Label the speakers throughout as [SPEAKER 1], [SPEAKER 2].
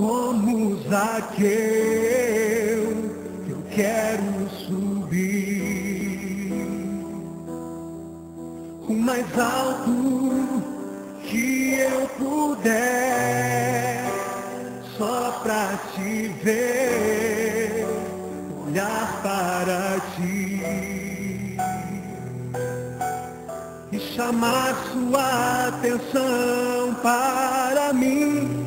[SPEAKER 1] como Zaqueu, eu quero subir o mais alto que eu puder, só pra te ver, olhar para ti e chamar sua atenção para mim.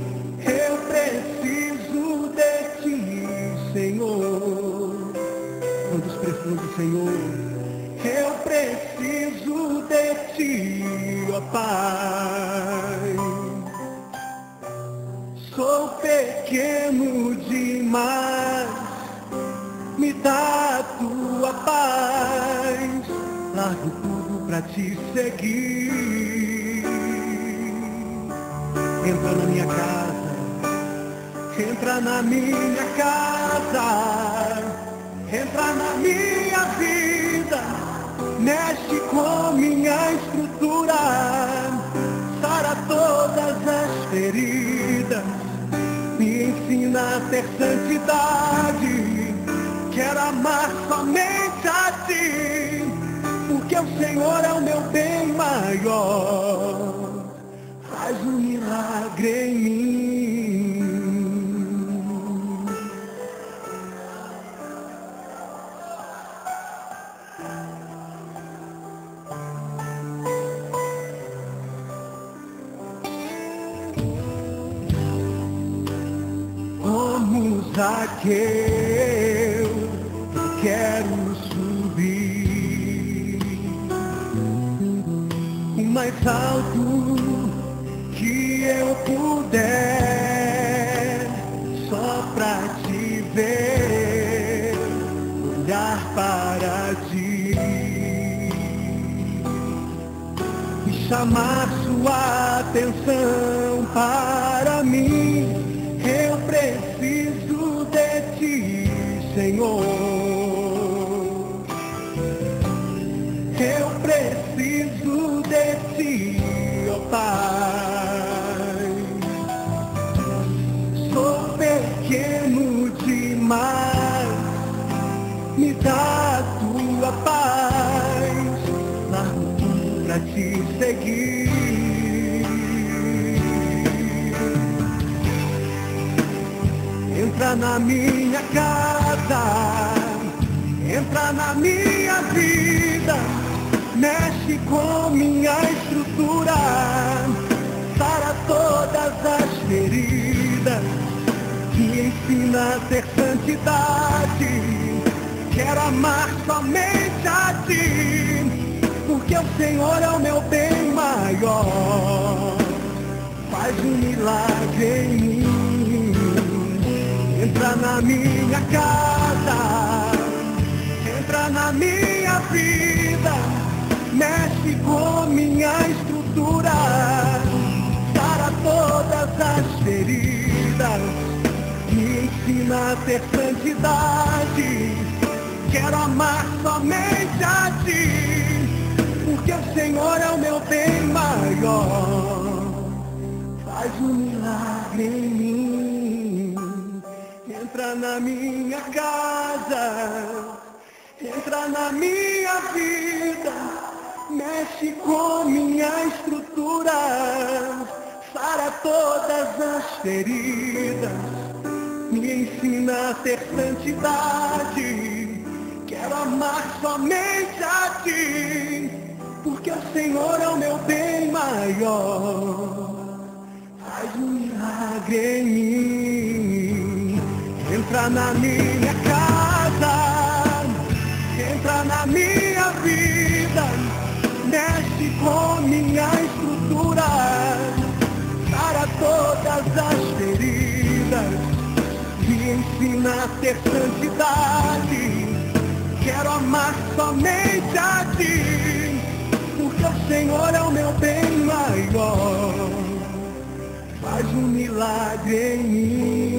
[SPEAKER 1] Eu preciso de ti, Senhor. Quantos precisam do Senhor? Eu preciso de ti, ó Pai. Sou pequeno demais, me dá a tua paz. Largo tudo pra te seguir. Entra na minha casa, entra na minha casa, entra na minha vida, mexe com minha estrutura, sara todas as feridas, me ensina a ter santidade, quero amar somente a ti, porque o Senhor é o meu bem maior. Faz um milagre em mim. Como Zaqueu, eu quero subir o mais alto que eu puder, só pra te ver, olhar para ti e chamar sua atenção para mim. Eu preciso de ti, Senhor. Eu preciso de ti, ó Pai. Sou pequeno demais, me dá a tua paz. Largo tudo pra te seguir. Entra na minha casa, entra na minha vida, mexe com minha estrutura, sara todas as feridas, me ensina a ter santidade, quero amar somente a ti, porque o Senhor é o meu bem maior. Faz um milagre em mim. Entra na minha casa, entra na minha vida, mexe com minha estrutura, sara todas as feridas, me ensina a ter santidade, quero amar somente a ti, porque o Senhor é o meu bem maior. Faz um milagre em mim. Entra na minha casa, entra na minha vida, mexe com minha estrutura, sara todas as feridas, me ensina a ter santidade, quero amar somente a ti, porque o Senhor é o meu bem maior. Faz um milagre em mim. Entra na minha casa, entra na minha vida, mexe com minha estrutura, sara todas as feridas, me ensina a ter santidade, quero amar somente a ti, porque o Senhor é o meu bem maior. Faz um milagre em mim.